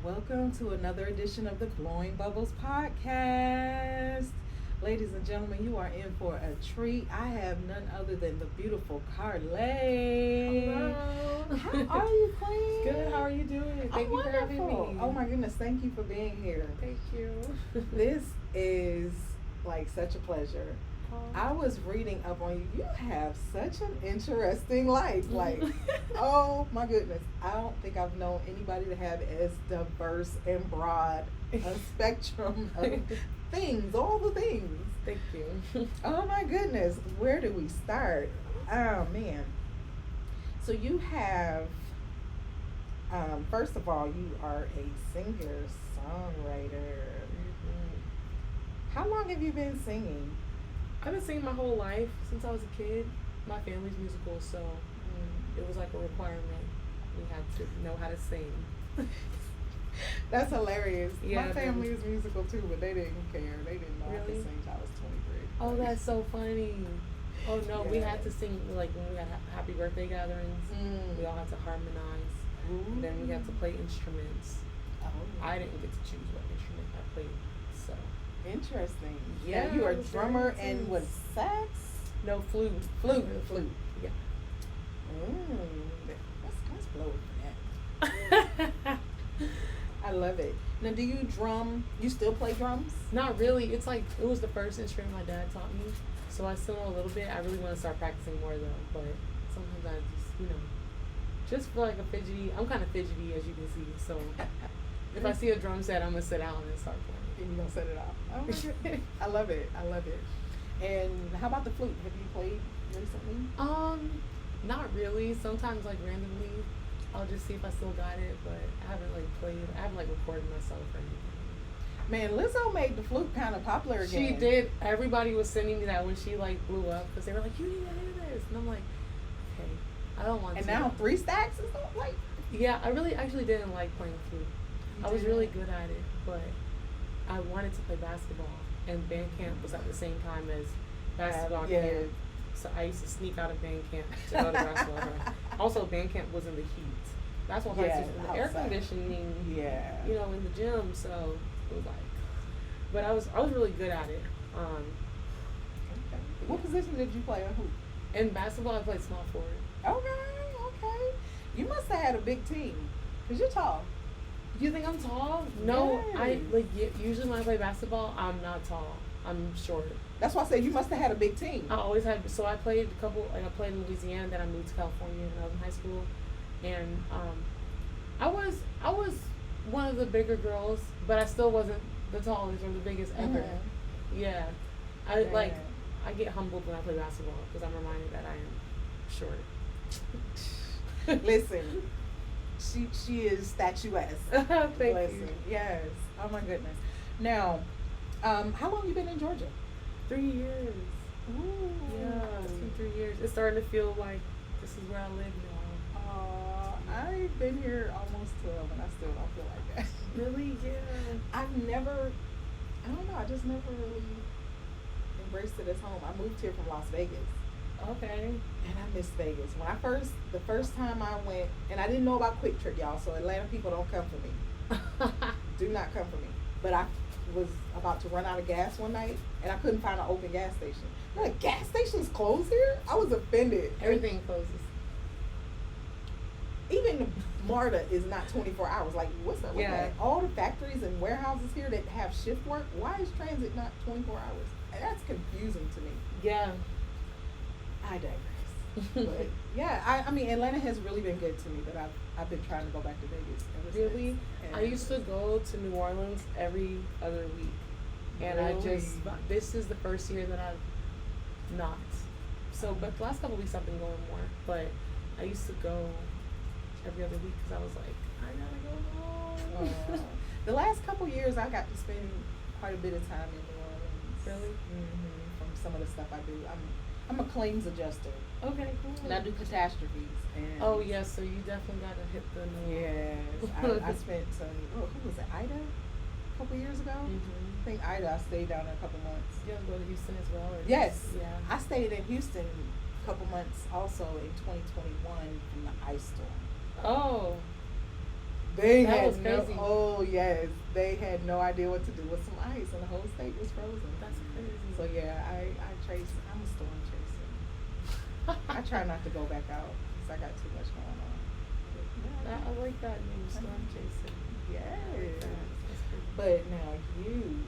Welcome to another edition of the Blowing Bubbles podcast. Ladies and gentlemen, you are in for a treat. I have none other than the beautiful Karleh. Hello. How are you, Queen? Good. How are you doing? Thank you for having me. Oh my goodness, thank you for being here. Thank you. This is like such a pleasure. I was reading up on you. You have such an interesting life. Like, oh my goodness. I don't think I've known anybody to have as diverse and broad a spectrum of things, all the things. Thank you. Oh my goodness. Where do we start? Oh man. So you have, first of all, you are a singer, songwriter. How long have you been singing? I've been singing my whole life since I was a kid. My family's musical, so it was like a requirement. We had to know how to sing. That's hilarious. Yeah, my family is musical too, but they didn't care. They didn't know I could Really? sing till I was 23. Oh, that's so funny. Oh no, we Yeah. had to sing like when we had happy birthday gatherings. We all had to harmonize. Ooh. Then we had to play instruments. Oh. I didn't get to choose what instrument I played, so Interesting. Yeah, Yeah, you are a it was drummer very and what, intense. sax? no flute. Flute. Yeah. Let's blow for that. I love it. Now, do you drum? You still play drums? Not really. It's like it was the first instrument my dad taught me, so I still know a little bit. I really want to start practicing more though, but sometimes I just feel like a fidgety. I'm kind of fidgety as you can see. So if I see a drum set, I'm gonna sit down and start playing. And you're going to set it off. Oh, my goodness. I love it. I love it. And how about the flute? Have you played recently? Not really. Sometimes like randomly, I'll just see if I still got it, but I haven't like played. I haven't like recorded myself or anything. Man, Lizzo made the flute kind of popular again. She did. Everybody was sending me that when she like blew up because they were like, "You need to do this," and I'm like, "Okay, I don't want And to." now 3 stacks is not like. Yeah, I really actually didn't like playing flute. I was didn't? really good at it, but I wanted to play basketball, and band camp was at the same time as basketball Yeah. camp. So I used to sneak out of band camp to go to basketball camp. Also, band camp was in the heat. That's what Yeah, in the air outside. conditioning. Yeah. You know, in the gym. So it was like, but I was really good at it. Okay. What position did you play on hoop? In basketball, I played small forward. Okay. You must have had a big team. Because you're tall. You think I'm tall? No, Yes. usually when I play basketball, I'm not tall. I'm short. That's why I said you must have had a big team. I always had. So I played a couple. Like I played in Louisiana. Then I moved to California when I was in high school, and I was one of the bigger girls, but I still wasn't the tallest or the biggest ever. Mhm. Yeah, Yeah. I get humbled when I play basketball because I'm reminded that I am short. Listen, she is statuesque. Thank Listen, you. yes. Oh my goodness. Now, how long you been in Georgia? 3 years. Ooh. Yeah, it's been 3 years. It's starting to feel like this is where I live now. I've been here almost 12 and I still don't feel like that. Really? Yeah. I don't know, I just never really embraced it as home. I moved here from Las Vegas Okay. and I miss Vegas. The first time I went, and I didn't know about Quick Trip, y'all, so Atlanta people don't come for me. Do not come for me. But I was about to run out of gas one night and I couldn't find an open gas station. I'm like, gas stations closed here? I was offended. Everything closes. Even MARTA is not 24 hours. Like, what's up with Yeah. that? All the factories and warehouses here that have shift work, why is transit not 24 hours? And that's confusing to me. Yeah. I digress. But yeah, I mean, Atlanta has really been good to me, but I've been trying to go back to Vegas ever since. Really? I And- used to go to New Orleans every other week. And Really? this is the first year that I've not. So, but the last couple of weeks I've been going more. But I used to go every other week because I was like, I gotta go home. The last couple years, I got to spend quite a bit of time in New Orleans. Really? From some of the stuff I do. I'm a claims adjuster, Okay, cool. and I do catastrophes. And Oh, yes, so you definitely gotta hit the New Yes, I spent some. Oh, who was it? Ida, a couple years ago. I think Ida. I stayed down there a couple months. You have to go to Houston as well? Or Yes. Yeah. I stayed in Houston a couple months also in 2021 from the ice storm. Oh. They That had was crazy. oh yes, they had no idea what to do with some ice, and the whole state was frozen. That's crazy. So yeah, I trace. I'm a storm chaser. I try not to go back out because I got too much going on. But, yeah, I like that name, Storm Chaser. yes. That's But now you.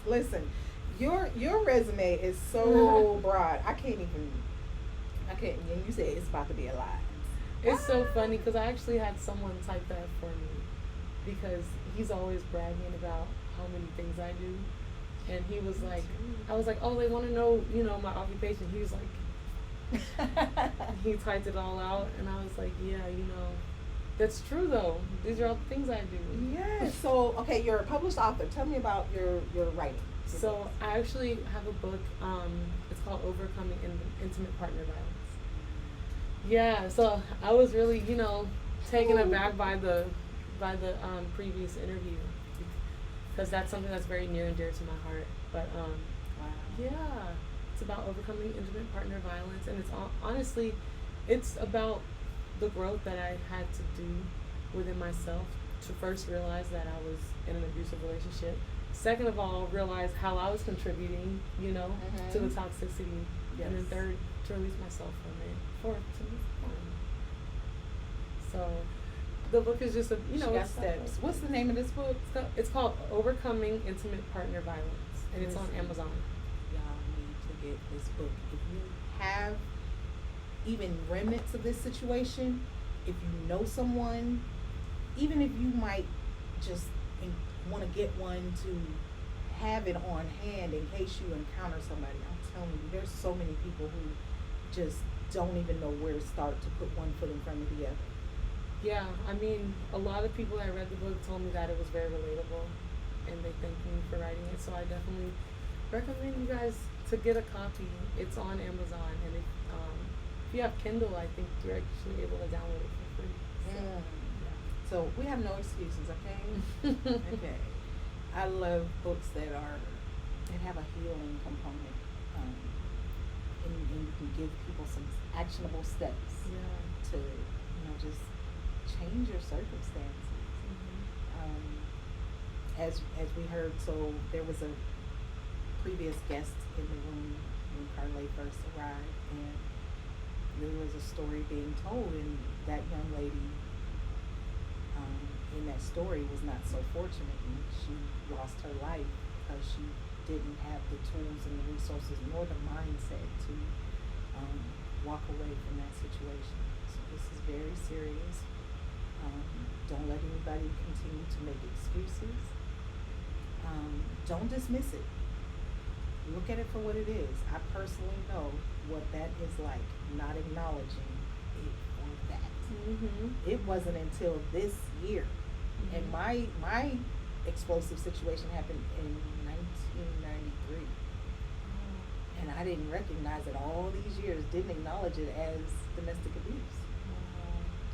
Listen, your resume is so broad. I can't. And you said it's about to be a lie. It's so funny because I actually had someone type that for me because he's always bragging about how many things I do. And he was like, I was like, oh, they want to know, my occupation. He was like, he typed it all out. And I was like, yeah, that's true though. These are all the things I do. Yeah. So, okay, you're a published author. Tell me about your writing. So I actually have a book. It's called Overcoming Intimate Partner Violence. Yeah. So I was really, taken aback by the previous interview because that's something that's very near and dear to my heart. But Wow. yeah, it's about overcoming intimate partner violence, and it's honestly, it's about the growth that I had to do within myself to first realize that I was in an abusive relationship. Second of all, realize how I was contributing, to the toxicity. Yes. And then third, to release myself from it. Fourth, to move on. So, the book is just She got steps. What's the name of this book? It's called Overcoming Intimate Partner Violence, and it's on Amazon. Y'all need to get this book. If you have even remnants of this situation, if you know someone, even if you might just want to get one to have it on hand in case you encounter somebody. I'm telling you, there's so many people who just don't even know where to start to put one foot in front of the other. Yeah, I mean, a lot of people that read the book told me that it was very relatable, and they thanked me for writing it. So I definitely recommend you guys to get a copy. It's on Amazon, and if you have Kindle, I think you're actually able to download it for free. So we have no excuses, okay? Okay. I love books that have a healing component, and you can give people some actionable steps to just change your circumstances. As we heard, so there was a previous guest in the room when Karleh first arrived, and there was a story being told, and that young lady in that story was not so fortunate, and she lost her life because she didn't have the tools and the resources nor the mindset to walk away from that situation. So this is very serious. Don't let anybody continue to make excuses. Don't dismiss it. Look at it for what it is. I personally know what that is like, not acknowledging it for that. It wasn't until this year, and my explosive situation happened in 1993, and I didn't recognize it all these years, didn't acknowledge it as domestic abuse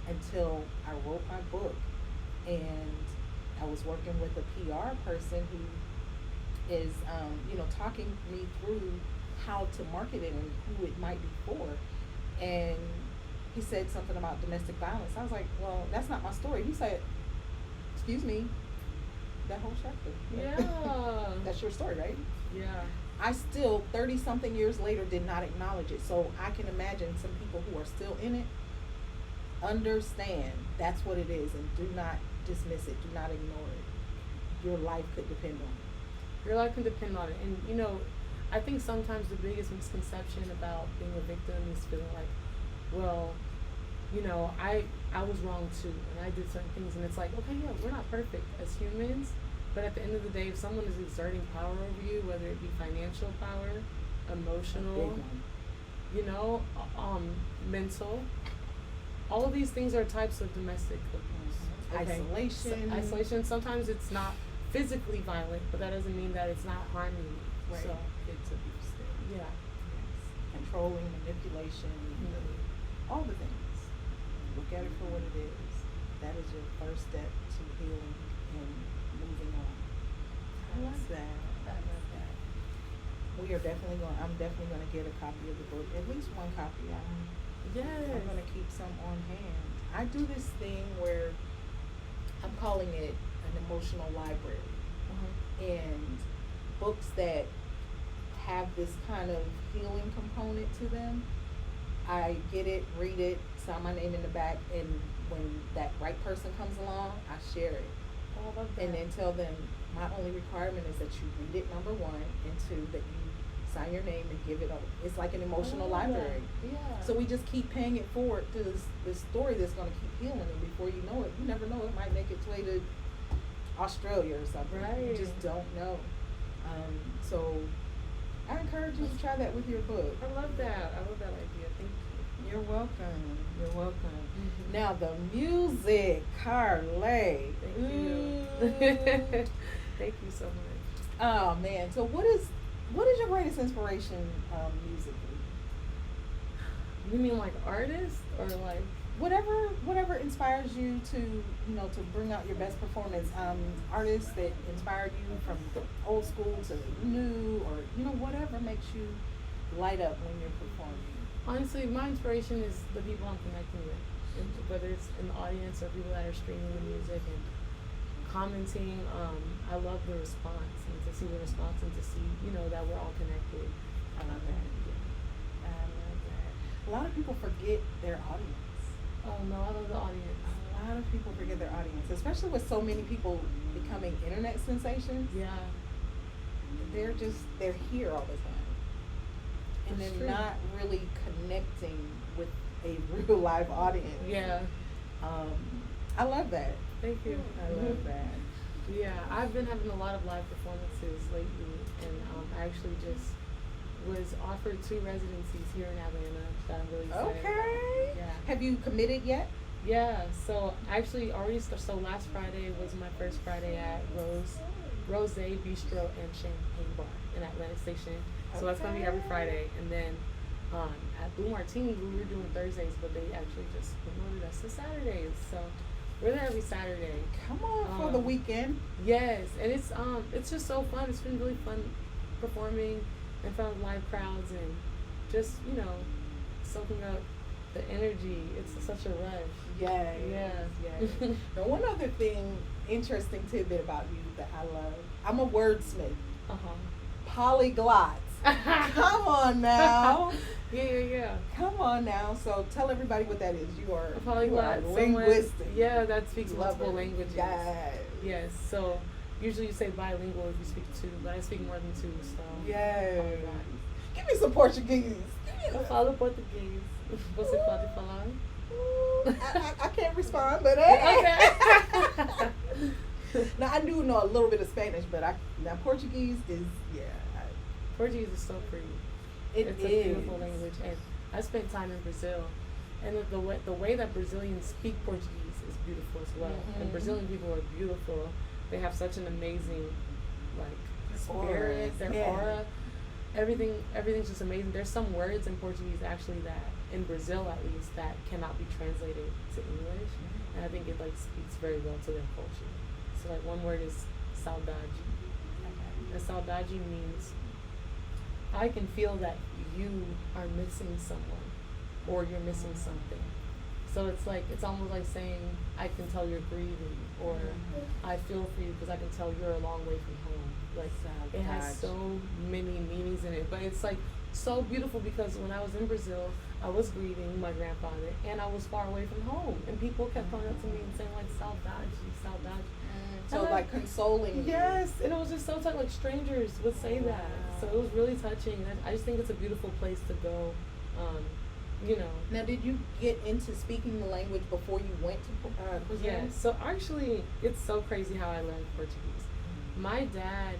until I wrote my book, and I was working with a PR person who is talking me through how to market it and who it might be for, and he said something about domestic violence. I was like, well, that's not my story. He said, excuse me, that whole chapter. Yeah. That's your story, right? Yeah. I still, 30-something years later, did not acknowledge it. So I can imagine some people who are still in it understand that's what it is, and do not dismiss it. Do not ignore it. Your life could depend on it. Your life can depend on it. And, I think sometimes the biggest misconception about being a victim is feeling like, well, I was wrong too, and I did certain things, and it's like, okay, yeah, we're not perfect as humans, but at the end of the day, if someone is exerting power over you, whether it be financial power, emotional, mental, all of these things are types of domestic abuse. Okay? Isolation. Sometimes it's not physically violent, but that doesn't mean that it's not harming you. Right. So, it's abuse there. yeah. Yes. Controlling, manipulation, all the things. Look at it for what it is. That is your first step to healing and moving on. I like that. I love that. I'm definitely going to get a copy of the book, at least one copy. I'm Yes. going to keep some on hand. I do this thing where I'm calling it an emotional library, and books that have this kind of healing component to them. I get it, read it, sign my name in the back, and when that right person comes along, I share it. Oh, I love that. And then tell them my only requirement is that you read it, number one, and two, that you sign your name and give it over. It's like an emotional library. Yeah. So we just keep paying it forward to this story that's going to keep healing, and before you know it, you never know, it might make its way to Australia or something. Right. You just don't know. So I encourage you to try that with your book. I love that. I love that idea. Thank you. You're welcome. You're welcome. Mhm. Now the music, Karleh. Thank you. Ooh. Thank you so much. Oh man. So what is your greatest inspiration musically? You mean like artists or like? Whatever inspires you to to bring out your best performance. Artists that inspired you from old school to new, or whatever makes you light up when you're performing. Honestly, my inspiration is the people I'm connecting with, whether it's in the audience or people that are streaming the music and commenting. I love the response, and to see the response, and to see that we're all connected. I love that. I love that. A lot of people forget their audience. Oh no, I love the audience. A lot of people forget their audience, especially with so many people becoming internet sensations. Yeah. They're here all the time, and That's they're true. not really connecting with a real live audience. Yeah. I love that. Thank you. I love that. Yeah, I've been having a lot of live performances lately, and I actually just was offered 2 residencies here in Atlanta that I'm really excited about. Okay. Yeah. Have you committed yet? Yeah, so actually already so last Friday was my first Friday at Rose Bistro and Champagne Bar in Atlantic Station. So that's gonna be every Friday, and then at Blue Martini we were doing Thursdays, but they actually just promoted us to Saturdays. So we're there every Saturday. Come on for the weekend. Yes, and it's just so fun. It's been really fun performing in front of live crowds and just soaking up the energy. It's such a rush. Yes. Yeah. Yes. Now, one other interesting tidbit about you that I love. I'm a wordsmith. Polyglot. Come on now. Yeah. Come on now. So tell everybody what that is. You are A polyglot. You are linguistic. Yeah, that speaks Love multiple it. languages. Yes. Yes. So usually you say bilingual if you speak 2, but I speak more than 2. So Yes. polyglot. Give me some Portuguese. Eu falo português. Você pode falar? I can't respond, but Okay. Now I do know a little bit of Spanish, but now Portuguese is Portuguese is so pretty. It's a beautiful language, and I spent time in Brazil, and the way that Brazilians speak Portuguese is beautiful as well. Mhm. And Brazilian people are beautiful. They have such an amazing spirit, their aura. Everything's just amazing. There's some words in Portuguese actually that in Brazil at least that cannot be translated to English, and I think it speaks very well to their culture. So one word is saudade. And saudade means I can feel that you are missing someone or you're missing something. So it's almost like saying I can tell you're grieving, or I feel for you because I can tell you're a long way from home. It has so many meanings in it, but it's so beautiful because when I was in Brazil, I was grieving my grandfather and I was far away from home, and people kept coming up to me and saying saudade. So consoling you. Yes, and it was just so touching. Strangers would say that, so it was really touching. I just think it's a beautiful place to go. Now, did you get into speaking the language before you went to Brazil? Yes. So actually, it's so crazy how I learned Portuguese. My dad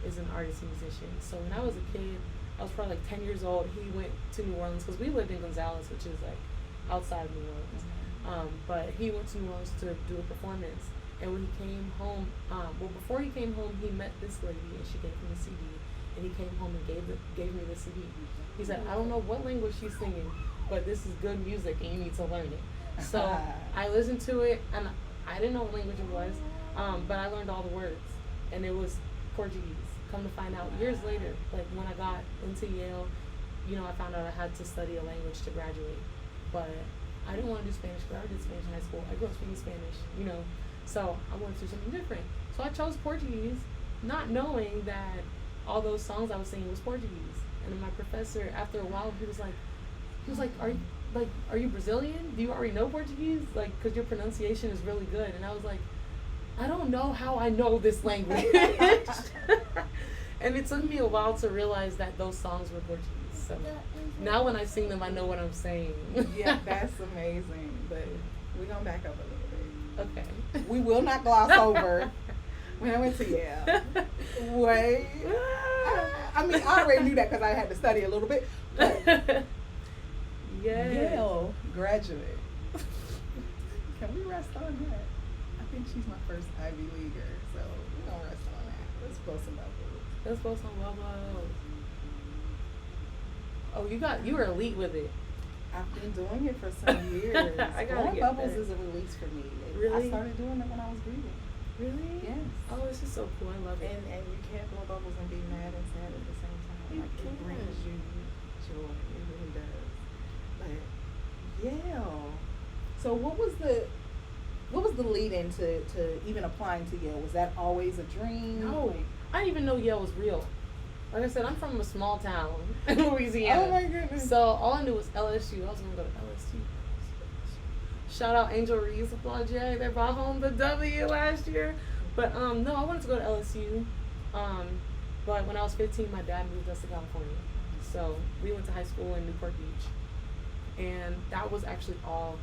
is an artist musician. So when I was a kid, I was probably 10 years old. He went to New Orleans because we lived in Gonzales, which is outside of New Orleans. But he went to New Orleans to do a performance. And when he came home, before he came home, he met this lady and she gave him a CD. And he came home and gave me the CD. He said, I don't know what language she's singing, but this is good music and you need to learn it. So I listened to it, and I didn't know what language it was, but I learned all the words, and it was Portuguese. Come to find out years later, when I got into Yale, I found out I had to study a language to graduate, but I didn't want to do Spanish because I already did Spanish in high school. I grew up speaking Spanish, you know, so I wanted to do something different. So I chose Portuguese, not knowing that all those songs I was singing was Portuguese. And then my professor, after a while, he was like, are you Brazilian? Do you already know Portuguese? Like, because your pronunciation is really good. And I was like, I don't know how I know this language. And it took me a while to realize that those songs were Portuguese. So now when I sing them, I know what I'm saying. Yeah, that's amazing. But we're going to back up a little bit. Okay. We will not gloss over when I went to Yale. Wait. I mean, I already knew that because I had to study a little bit. But Yale graduate. Can we rest on that? I think she's my first Ivy Leaguer, so we're going to rest on that. Let's blow some bubbles. Let's blow some bubbles. Oh, you were elite with it. I've been doing it for some years. I gotta Blowing get bubbles better. is a release for me. Really? I started doing it when I was grieving. Really? Yes. Oh, this is so cool. I love it. And you can't blow bubbles and be mad and sad at the same time. You Like, it brings can't. you joy. It really does. But yeah. So what was the lead into even applying to Yale? Was that always a dream? No, I didn't even know Yale was real. Like I said, I'm from a small town in Louisiana. Oh my goodness. So all I knew was LSU. I was gonna go to LSU. Shout out Angel Reeves Applaud J. They brought home the W last year. But no, I wanted to go to LSU. But when I was 15, my dad moved us to California. So we went to high school in Newport Beach. And that was actually all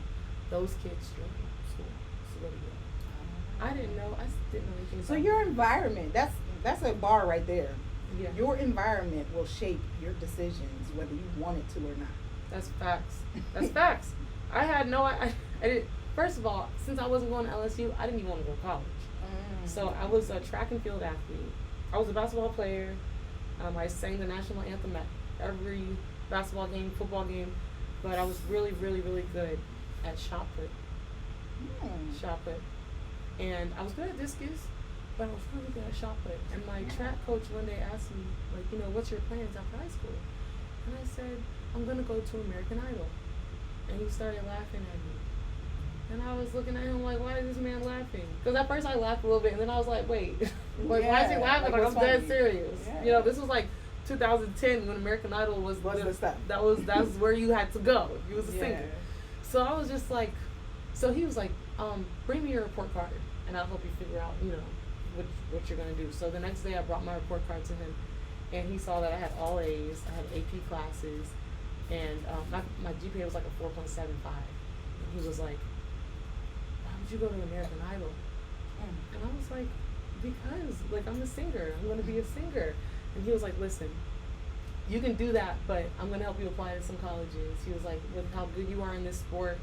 those kids dreamed of school. So go to Yale. I didn't know anything. So about your it. environment, that's a bar right there. Yeah. Your environment will shape your decisions whether you want it to or not. That's facts. That's facts. I had no, I did. First of all, since I wasn't going to LSU, I didn't even want to go to college. So I was a track and field athlete. I was a basketball player. I sang the national anthem at every basketball game, football game. But I was really, really, really good at shot put. Shot put. And I was good at discus, but I was really good at shot put. And my track coach one day asked me, like, what's your plans after high school? And I said, I'm going to go to American Idol. And he started laughing at me. And I was looking at him like, why is this man laughing? Because at first I laughed a little bit, and then I was like, wait, why is he laughing? Like I'm dead serious. Yeah. This was like 2010 when American Idol was the stuff. That's where you had to go. You was a singer. So I was just like, so he was like, bring me your report card, and I'll help you figure out, what you're gonna do. So the next day I brought my report card to him, and he saw that I had all A's, I had AP classes, and my GPA was like a 4.75. And he was like, why would you go to American Idol? And I was like, because, like, I'm a singer. I'm going to be a singer. And he was like, listen, you can do that, but I'm going to help you apply to some colleges. He was like, with how good you are in this sport,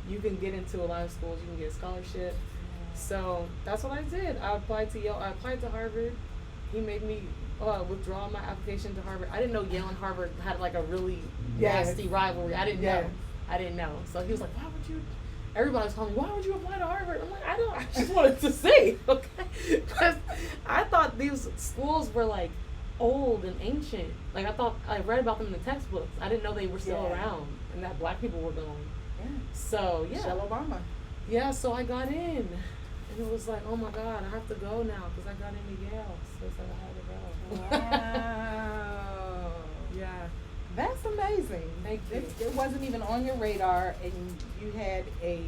you can get into a lot of schools. You can get a scholarship. So that's what I did. I applied to Yale. I applied to Harvard. He made me withdraw my application to Harvard. I didn't know Yale and Harvard had like a really nasty rivalry. I didn't know. So he was like, why would you? Everybody was calling me, why would you apply to Harvard? I'm like, I just wanted to see, okay? Because I thought these schools were like old and ancient. Like I read about them in the textbooks. I didn't know they were still around and that black people were going. Yeah. So Michelle Obama. Yeah, so I got in. And it was like, oh my God, I have to go now because I got into Yale. So it's like I had to go. Wow. Yeah. That's amazing. Thank you. It wasn't even on your radar, and you had a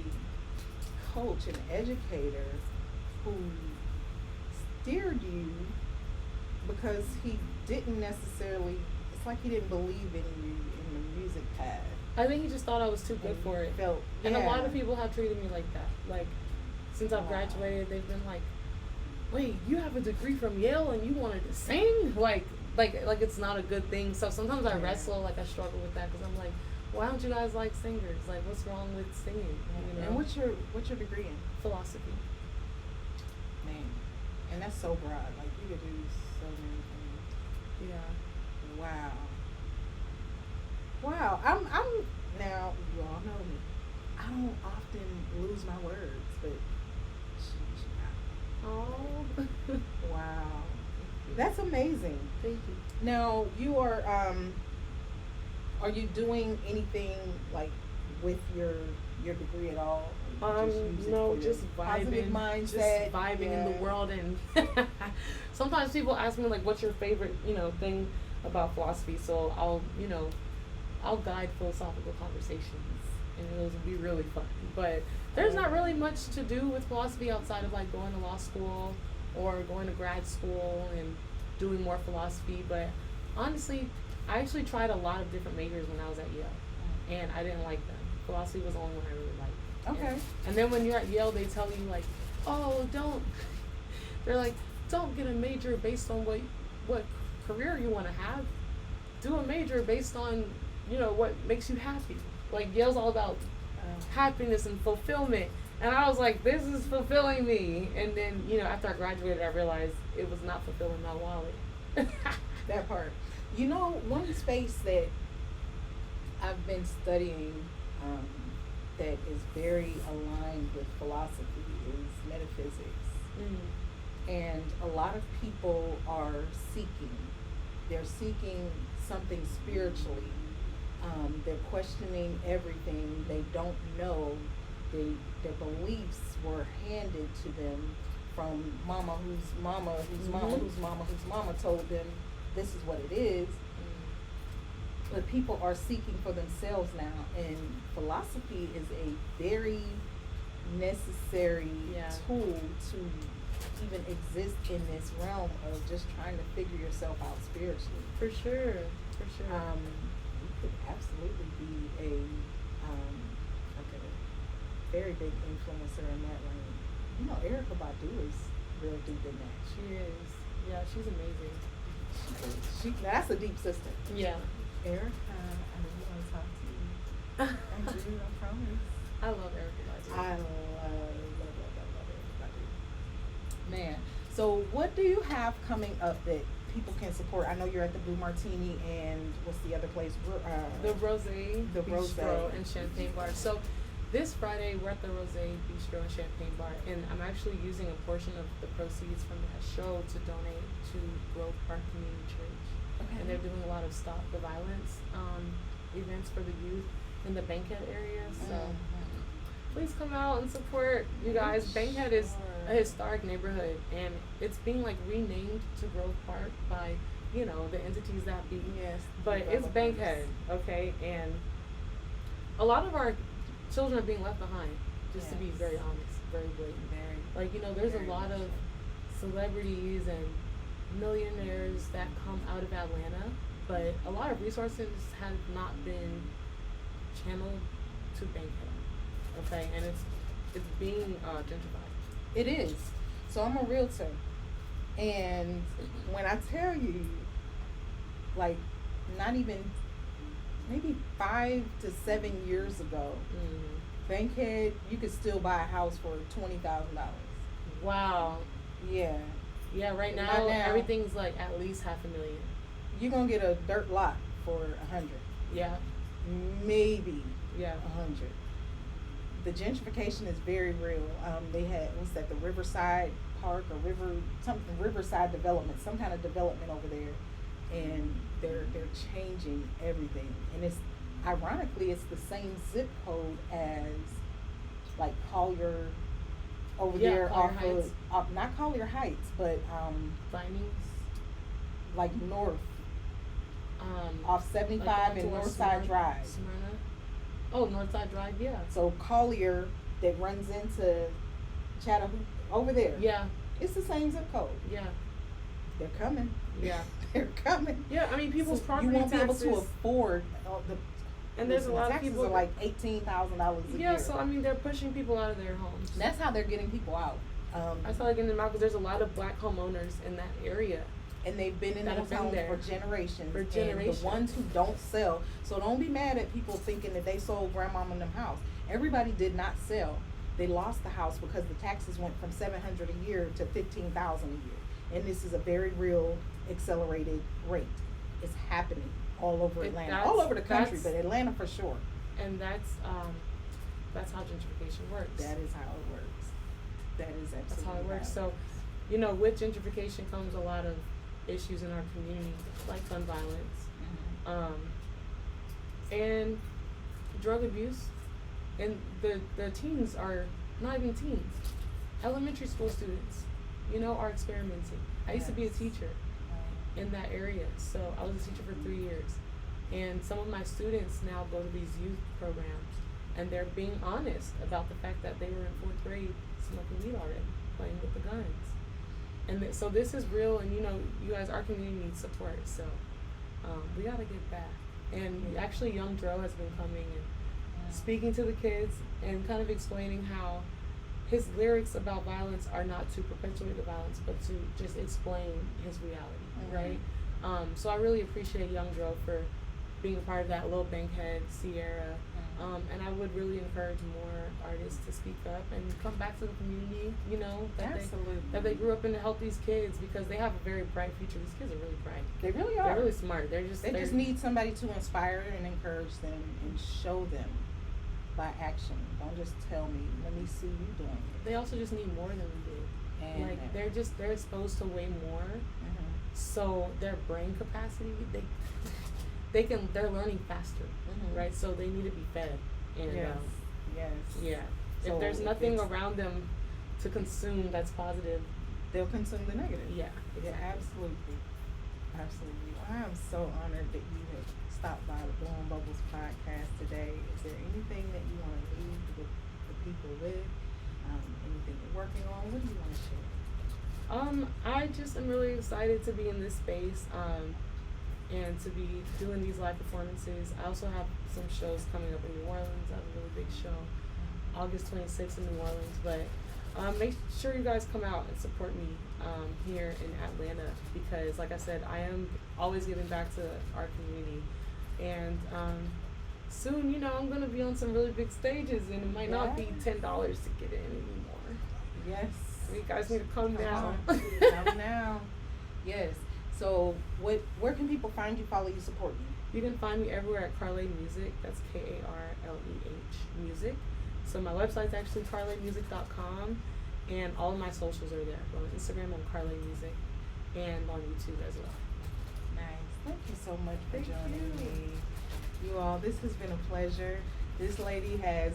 coach, an educator, who steered you because he didn't necessarily, it's like he didn't believe in you in the music path. I think he just thought I was too good for it. And a lot of people have treated me like that. Like, since I've graduated, they've been like, wait, you have a degree from Yale and you wanted to sing? Like it's not a good thing. So sometimes I wrestle, like I struggle with that because I'm like, why don't you guys like singers? Like, what's wrong with singing? And what's your degree in? Philosophy. Man, and that's so broad. Like you could do so many things. Yeah. Wow. I'm now. You all know me. I don't often lose my words, but Oh. wow. That's amazing. Thank you. Now you are you doing anything like with your your degree at all? Or you just use it No, for just your positive vibing, mindset, just vibing in yeah. the world, and sometimes people ask me like, "What's your favorite, thing about philosophy?" So I'll guide philosophical conversations, and it'll be really fun. But there's not really much to do with philosophy outside of like going to law school or going to grad school and doing more philosophy. But honestly, I actually tried a lot of different majors when I was at Yale, and I didn't like them. Philosophy was the only one I really liked. Okay. And then when you're at Yale, they tell you like, oh, they're like, don't get a major based on what career you want to have. Do a major based on, what makes you happy. Like Yale's all about happiness and fulfillment. And I was like, this is fulfilling me. And then, after I graduated, I realized it was not fulfilling my wallet. That part. One space that I've been studying that is very aligned with philosophy is metaphysics. And a lot of people are they're seeking something spiritually. They're questioning everything. They don't know. Their beliefs were handed to them from mama whose mama whose mama whose mama whose mama told them this is what it is. But people are seeking for themselves now, and philosophy is a very necessary tool to even exist in this realm of just trying to figure yourself out spiritually. For sure. You could absolutely be a very big influencer in that lane. Erica Badu is real deep in that. She is. Yeah, she's amazing. That's a deep sister. Yeah. Erica, I really want to talk to you. I do, I promise. I love Erica Badu. I love Erica Badu. Man, so what do you have coming up that people can support? I know you're at the Blue Martini and what's the other place? The Rosé. The Bistro and Champagne Bar. So this Friday we're at the Rosé Bistro and Champagne Bar, and I'm actually using a portion of the proceeds from that show to donate to Grove Park Community Church. Okay. And they're doing a lot of Stop the Violence events for the youth in the Bankhead area. So please come out and support you guys. Bankhead is a historic neighborhood, and it's being like renamed to Grove Park by the entities that be. Yes. But it's Bankhead, okay? And a lot of our children are being left behind. Just to be very honest, very blatant. There's a lot of celebrities and millionaires that come out of Atlanta, but a lot of resources have not been channeled to Bankhead. Okay, and it's being gentrified. It is. So I'm a realtor, and when I tell you, like, not even maybe 5 to 7 years ago, Bankhead, you could still buy a house for $20,000. Wow. Yeah. Yeah, right now everything's like at least $500,000. You're gonna get a dirt lot for $100,000. Yeah. Maybe. Yeah. $100,000. The gentrification is very real. They had the Riverside Park or Riverside development, some kind of development over there, and they're changing everything. And it's ironically it's the same zip code as like Collier over there Collier off Heights. of not Collier Heights, but Vinings, like north off 75 like and Northside Drive. Smyrna. Oh, Northside Drive, yeah. So Collier that runs into Chattahoochee over there. Yeah. It's the same zip code. Yeah. They're coming. Yeah. They're coming. Yeah, I mean people's property you won't taxes. be able to afford the. And there's a lot of taxes people are like $18,000 a year. Yeah, so I mean they're pushing people out of their homes. That's how they're getting people out. I feel like in the mouth because there's a lot of black homeowners in that area. And they've been in those homes for generations. For generations. And the ones who don't sell. So don't be mad at people thinking that they sold grandmama and them house. Everybody did not sell. They lost the house because the taxes went from $700 a year to $15,000 a year. And this is a very real accelerated rate. It's happening all over Atlanta, all over the country, but Atlanta for sure. And that's how gentrification works. That is how it works. That is absolutely that's how it works. So, with gentrification comes a lot of issues in our community, like gun violence, and drug abuse. And the teens are not even teens. Elementary school students, are experimenting. I used to be a teacher in that area, so I was a teacher for 3 years. And some of my students now go to these youth programs, and they're being honest about the fact that they were in 4th grade smoking weed already, playing with the guns. And so this is real, and you guys, our community needs support, so we gotta get back. And actually, Young Dro has been coming and speaking to the kids and kind of explaining how his lyrics about violence are not to perpetuate the violence, but to just explain his reality, right? So I really appreciate Young Dro for being a part of that. Lil Bankhead, Sierra, and I would really encourage more artists to speak up and come back to the community, that they grew up in to help these kids, because they have a very bright future. These kids are really bright. They really are. They're really smart. They just need somebody to inspire and encourage them and show them by action. Don't just tell me, let me see you doing it. They also just need more than we do. And they're exposed to way more. So their brain capacity, they're learning faster, right? So they need to be fed. And yes. Yeah. So if there's nothing around them to consume that's positive, they'll consume the negative. Yeah. Yeah, absolutely. Absolutely. Well, I'm so honored that you have stopped by the Blowing Bubbles podcast today. Is there anything that you want to leave the people with? Anything you're working on? What do you want to share? I just am really excited to be in this space, and to be doing these live performances. I also have some shows coming up in New Orleans. I have a really big show, August 26th in New Orleans. But make sure you guys come out and support me here in Atlanta, because, like I said, I am always giving back to our community. And soon, I'm going to be on some really big stages, and it might not be $10 to get in anymore. Yes. You guys need to come now. Come now. Yes. So where can people find you, follow you, support you? You can find me everywhere at Karleh Music. That's Karleh Music. So my website's actually karlehmusic.com, and all of my socials are there. On Instagram, I'm Karleh Music, and on YouTube as well. Nice. Thank you so much for joining me. You all, this has been a pleasure. This lady has,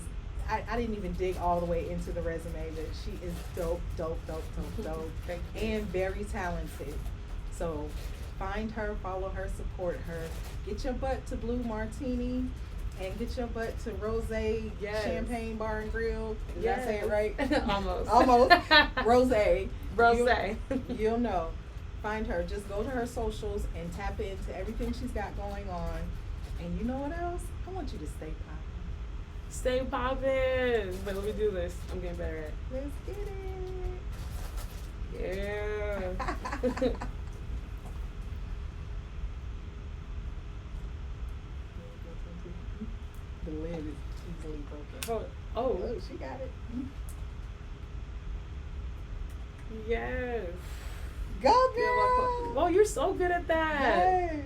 I didn't even dig all the way into the resume, but she is dope, and very talented. So find her, follow her, support her. Get your butt to Blue Martini, and get your butt to Rose Champagne Bar and Grill. Did I say it right? Almost. Rose. You'll know. Find her. Just go to her socials and tap into everything she's got going on. And you know what else? I want you to stay poppin'. Stay poppin'. But let me do this. I'm getting better at it. Let's get it. Yeah. The lid is easily broken. Oh, she got it. Yes. Go, girl. Oh, you're so good at that. Yes.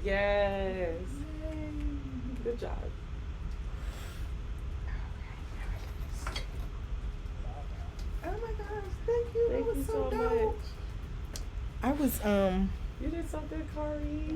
Yes. Yay. Good job. Oh my gosh, thank you. Thank that was you so so dope. much. I was You did so good, Kari.